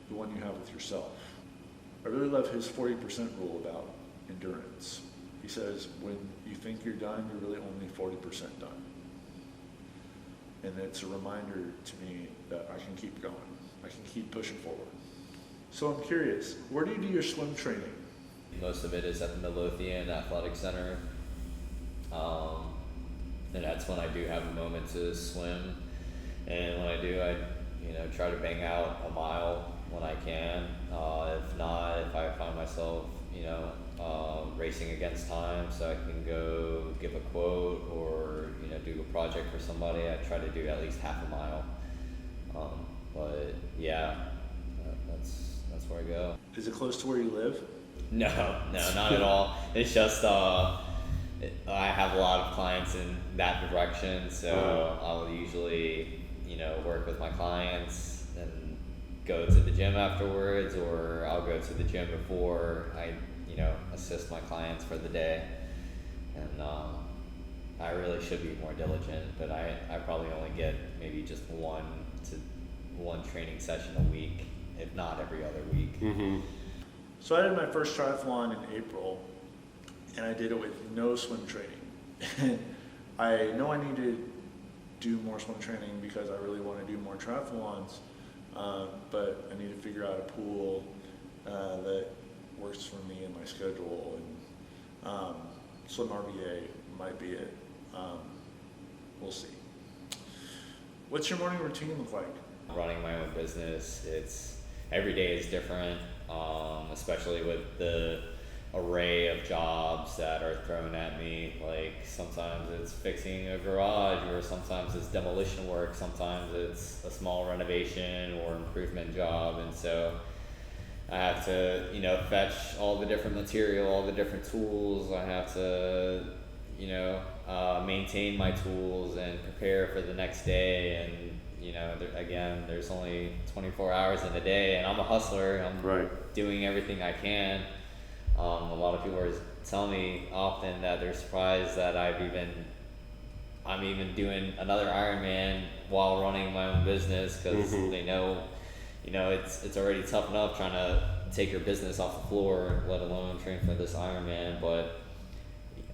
the one you have with yourself." I really love his 40% rule about endurance. He says, when you think you're done, you're really only 40% done. And it's a reminder to me that I can keep going. I can keep pushing forward. So I'm curious, where do you do your swim training? Most of it is at the Midlothian Athletic Center. And that's when I do have a moment to swim. And when I do, I try to bang out a mile when I can. If not, if I find myself, racing against time, so I can go give a quote or, do a project for somebody, I try to do at least half a mile. But yeah, that's where I go. Is it close to where you live? No, not at all. It's just I have a lot of clients in that direction, so I'll usually, work with my clients and go to the gym afterwards, or I'll go to the gym before I, assist my clients for the day. And I really should be more diligent, but I probably only get maybe just one training session a week, if not every other week. Mm-hmm. So I did my first triathlon in April, and I did it with no swim training. And I know I need to do more swim training because I really want to do more triathlons, but I need to figure out a pool that works for me and my schedule, and swim RVA might be it. We'll see. What's your morning routine look like? Running my own business, every day is different, especially with the array of jobs that are thrown at me. Like sometimes it's fixing a garage, or sometimes it's demolition work, sometimes it's a small renovation or improvement job, and so I have to, fetch all the different material, all the different tools. I have to, maintain my tools and prepare for the next day. And, there's only 24 hours in a day, and I'm a hustler. I'm doing everything I can. A lot of people are telling me often that they're surprised that I'm even doing another Ironman while running my own business, because they know, it's already tough enough trying to take your business off the floor, let alone train for this Ironman. But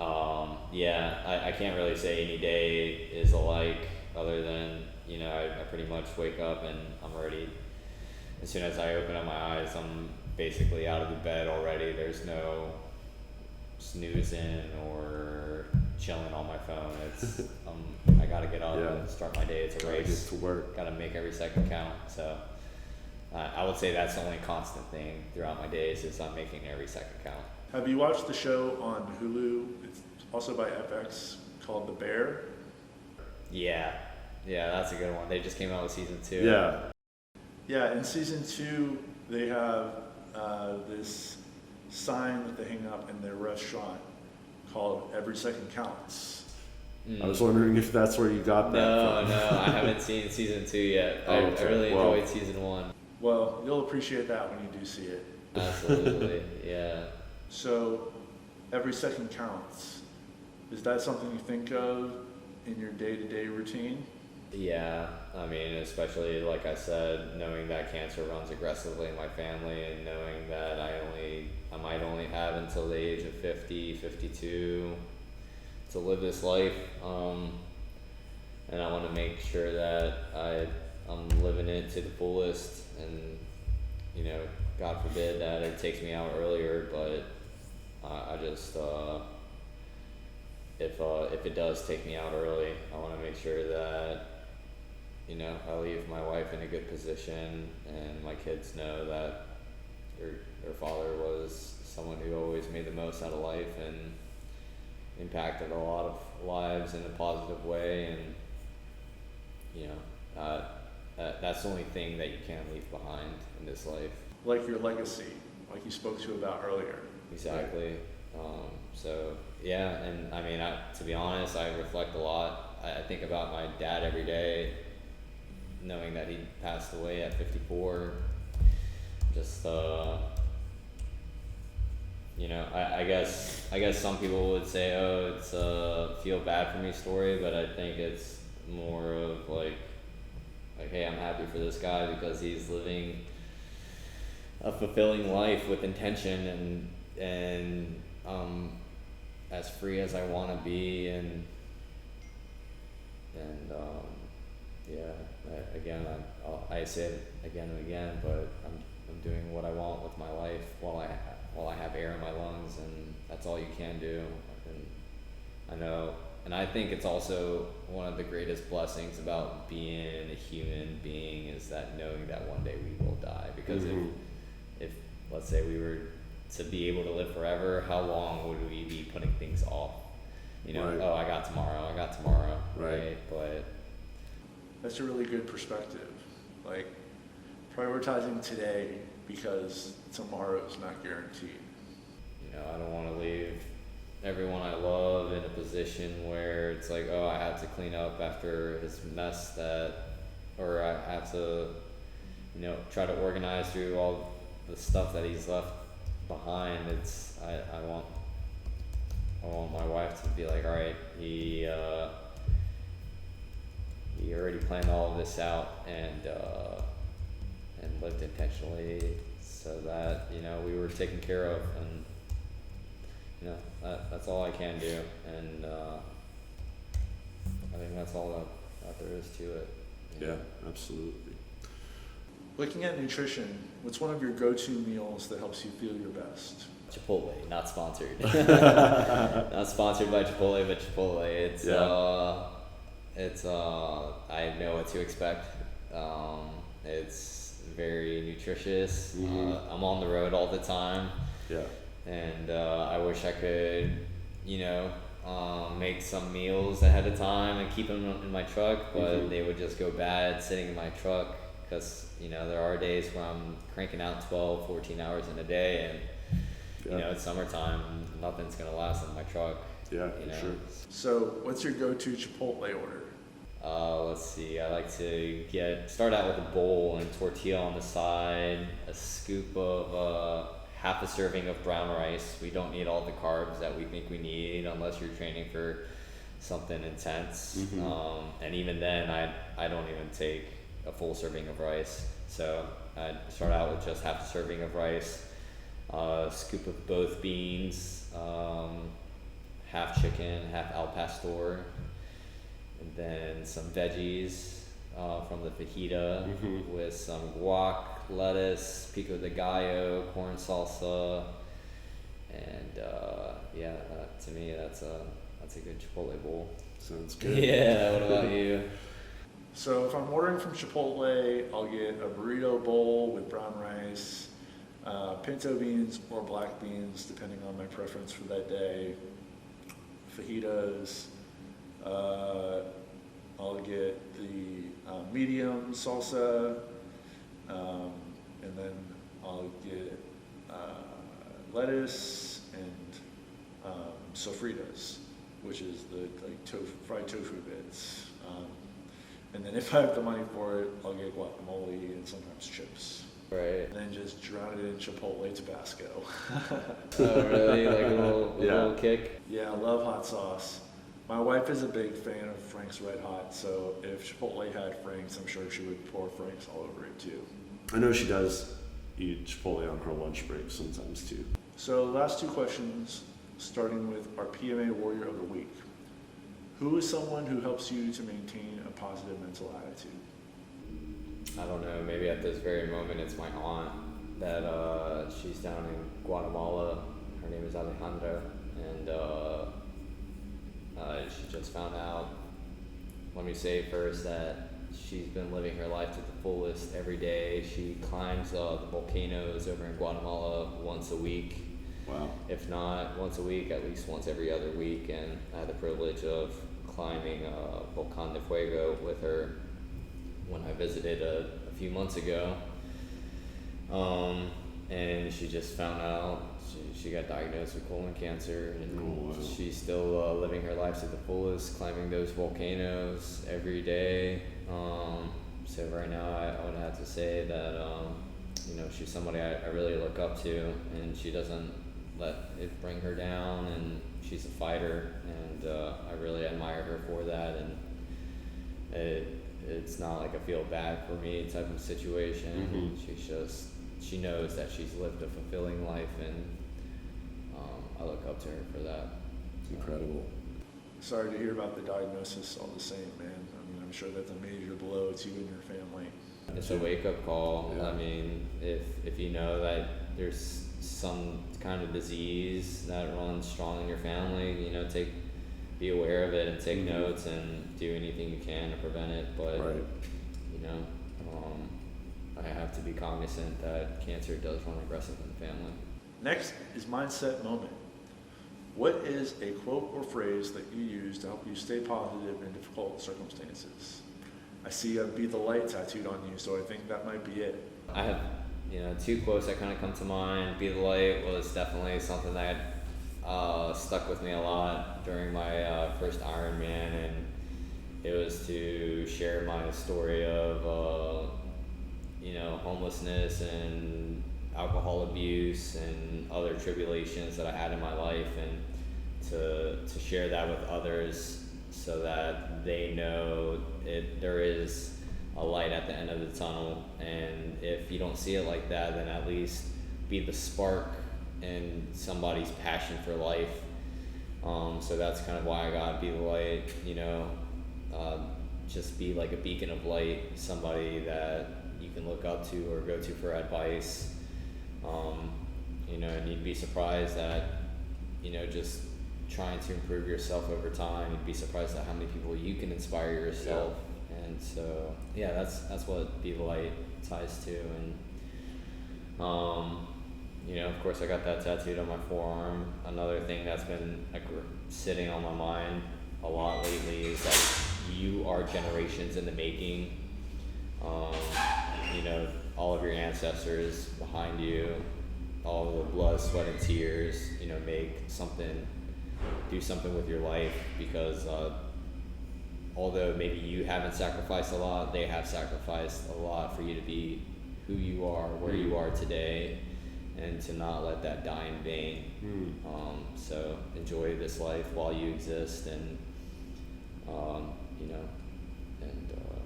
I can't really say any day is alike, other than I pretty much wake up and I'm already, as soon as I open up my eyes, I'm basically out of the bed already. There's no snoozing or chilling on my phone. It's I gotta get up and start my day. It's a race. Get to work. Gotta make every second count. So I would say that's the only constant thing throughout my days, is I'm making every second count. Have you watched the show on Hulu? It's also by FX, called The Bear. Yeah, that's a good one. They just came out with season 2. Yeah, in season 2, they have this sign that they hang up in their restaurant called "Every Second Counts." I was wondering if that's where you got that from. No, I haven't seen season 2 yet. I really enjoyed season 1. Well, you'll appreciate that when you do see it. Absolutely, yeah. So, every second counts. Is that something you think of in your day-to-day routine? Yeah, I mean, especially like I said, knowing that cancer runs aggressively in my family, and knowing that I might only have until the age of 50, 52 to live this life, and I want to make sure that I'm living it to the fullest, and God forbid that it takes me out earlier, but I just if it does take me out early, I want to make sure that I leave my wife in a good position, and my kids know that their father was someone who always made the most out of life and impacted a lot of lives in a positive way, and that's the only thing that you can't leave behind in this life. Like your legacy, like you spoke to about earlier. Exactly. So yeah, and I mean, to be honest, I reflect a lot. I think about my dad every day, knowing that he passed away at 54. Just I guess some people would say, oh, it's a feel bad for me story, but I think it's more of like hey, I'm happy for this guy because he's living a fulfilling life with intention, and as free as I want to be, and again, I say it again and again, but I'm doing what I want with my life while I have air in my lungs, and that's all you can do. And I know, and I think it's also one of the greatest blessings about being a human being is that knowing that one day we will die. Because if let's say we were to be able to live forever, how long would we be putting things off? Right. Oh, I got tomorrow, Right. But That's a really good perspective. Like prioritizing today because tomorrow is not guaranteed. I don't want to leave everyone I love in a position where it's like, oh, I have to clean up after his mess or I have to, try to organize through all the stuff that he's left behind. I want my wife to be like, all right, he already planned all of this out and lived intentionally so that, we were taken care of, and that's all I can do, and I think that's all that there is to it. Yeah, absolutely. Looking at nutrition, what's one of your go-to meals that helps you feel your best? Chipotle, not sponsored. Not sponsored by Chipotle, but Chipotle. I know what to expect. It's very nutritious. I'm on the road all the time. Yeah. And I wish I could, make some meals ahead of time and keep them in my truck, but they would just go bad sitting in my truck because, there are days where I'm cranking out 12, 14 hours in a day, and, it's summertime, nothing's going to last in my truck. Yeah, sure. So what's your go-to Chipotle order? Let's see, I like to start out with a bowl and tortilla on the side, a scoop of half a serving of brown rice. We don't need all the carbs that we think we need unless you're training for something intense. And even then, I don't even take a full serving of rice. So I start out with just half a serving of rice, a scoop of both beans, half chicken, half al pastor, and then some veggies from the fajita with some guac, lettuce, pico de gallo, corn salsa, and to me that's a good Chipotle bowl. Sounds good. Yeah, what about you? So if I'm ordering from Chipotle, I'll get a burrito bowl with brown rice, pinto beans or black beans, depending on my preference for that day, fajitas. I'll get the medium salsa, and then I'll get lettuce and sofritas, which is the fried tofu bits. And then if I have the money for it, I'll get guacamole and sometimes chips. Right. And then just drown it in Chipotle Tabasco. Oh, really? Like a little kick? Yeah, I love hot sauce. My wife is a big fan of Frank's Red Hot, so if Chipotle had Frank's, I'm sure she would pour Frank's all over it too. I know she does eat Chipotle on her lunch break sometimes too. So last two questions, starting with our PMA Warrior of the Week. Who is someone who helps you to maintain a positive mental attitude? I don't know, maybe at this very moment it's my aunt that she's down in Guatemala. Her name is Alejandra, and she just found out, let me say first, that she's been living her life to the fullest every day. She climbs the volcanoes over in Guatemala once a week. Wow. If not once a week, at least once every other week. And I had the privilege of climbing Volcán de Fuego with her when I visited a few months ago. And she just found out she got diagnosed with colon cancer, and she's still living her life to the fullest, climbing those volcanoes every day. So right now I would have to say that she's somebody I really look up to, and she doesn't let it bring her down, and she's a fighter, and I really admire her for that. And it's not like a feel bad for me type of situation. She knows that she's lived a fulfilling life, and I look up to her for that. Incredible. Sorry to hear about the diagnosis, all the same, man. I mean, I'm sure that's a major blow to you and your family. It's a wake-up call. Yeah. I mean, if you know that there's some kind of disease that runs strong in your family, be aware of it and take notes and do anything you can to prevent it. But I have to be cognizant that cancer does run aggressive in the family. Next is Mindset Moment. What is a quote or phrase that you use to help you stay positive in difficult circumstances? I see a "Be the Light" tattooed on you, so I think that might be it. I have, two quotes that kind of come to mind. "Be the light" was definitely something that stuck with me a lot during my first Ironman, and it was to share my story of, homelessness and alcohol abuse and other tribulations that I had in my life, and to share that with others so that they know there is a light at the end of the tunnel. And if you don't see it like that, then at least be the spark in somebody's passion for life. So that's kind of why I got "Be the Light," just be like a beacon of light, somebody that you can look up to or go to for advice. And you'd be surprised that, just trying to improve yourself over time, you'd be surprised at how many people you can inspire yourself. Yeah. And so, yeah, that's what "Be the Light" ties to. And, of course I got that tattooed on my forearm. Another thing that's been sitting on my mind a lot lately is that you are generations in the making. All of your ancestors behind you, all the blood, sweat, and tears, do something with your life, because although maybe you haven't sacrificed a lot, they have sacrificed a lot for you to be who you are, where you are today, and to not let that die in vain. So enjoy this life while you exist, and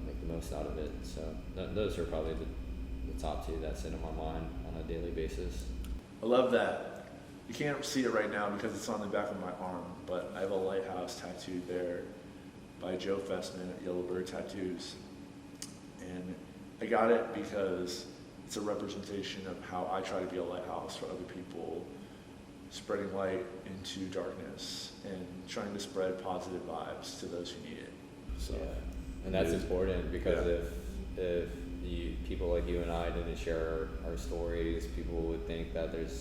make the most out of it. So those are probably the top two that sit in my mind on a daily basis. I love that. You can't see it right now because it's on the back of my arm, but I have a lighthouse tattooed there by Joe Fessman at Yellowbird Tattoos. And I got it because it's a representation of how I try to be a lighthouse for other people, spreading light into darkness and trying to spread positive vibes to those who need it. So, yeah. And that's important, because if people like you and I didn't share our stories, people would think that it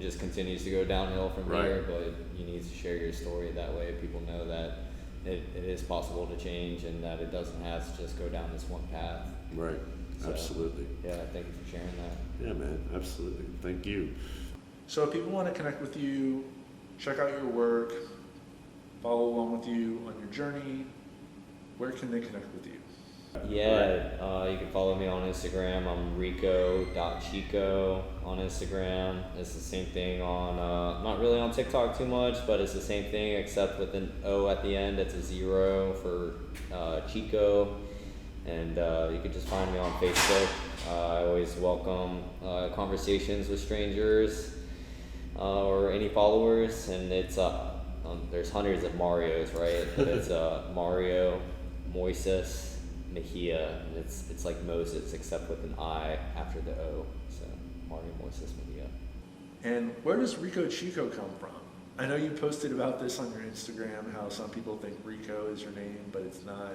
just continues to go downhill from here. But you need to share your story. That way people know that it is possible to change, and that it doesn't have to just go down this one path. Right. So, absolutely. Yeah, thank you for sharing that. Yeah, man, absolutely. Thank you. So if people want to connect with you, check out your work, follow along with you on your journey, where can they connect with you? Yeah, you can follow me on Instagram. I'm rico.chico on Instagram. It's the same thing on, not really on TikTok too much, but it's the same thing except with an O at the end. It's a 0 for Chico. And you can just find me on Facebook. I always welcome conversations with strangers or any followers. And it's there's hundreds of Marios, right? But it's Mario, Moises, Mejia, and it's like Moses except with an I after the O. So Mario, Moises, Mejia. And where does Rico Chico come from? I know you posted about this on your Instagram, how some people think Rico is your name, but it's not.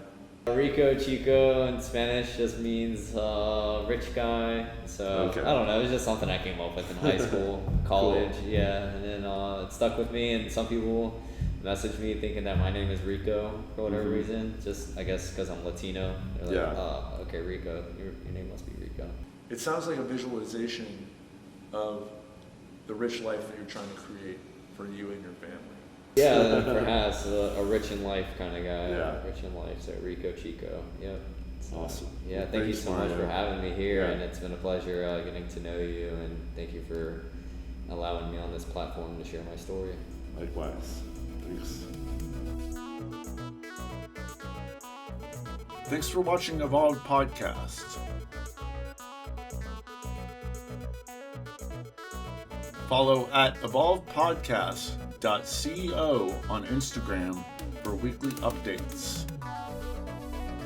Rico Chico in Spanish just means rich guy. So I don't know, it was just something I came up with in high school, college. Cool. Yeah, and then it stuck with me, and some people message me thinking that my name is Rico for whatever reason. Just, I guess, because I'm Latino. They're like, okay, Rico, your name must be Rico. It sounds like a visualization of the rich life that you're trying to create for you and your family. Yeah, perhaps a rich in life kind of guy. Yeah. Rich in life, so Rico Chico. Yep. Awesome. Yeah, thank you so much for having me here, and it's been a pleasure getting to know you, and thank you for allowing me on this platform to share my story. Likewise. Thanks. Thanks for watching Evolved Podcast. Follow at evolvedpodcast.co on Instagram for weekly updates.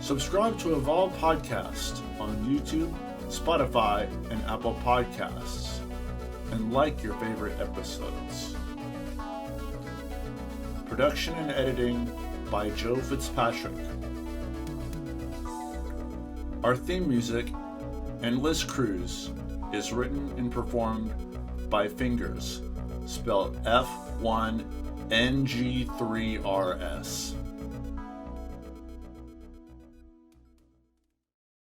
Subscribe to Evolved Podcast on YouTube, Spotify, and Apple Podcasts, and like your favorite episodes. Production and editing by Joe Fitzpatrick. Our theme music, Endless Cruise, is written and performed by Fingers spelled F1NG3RS.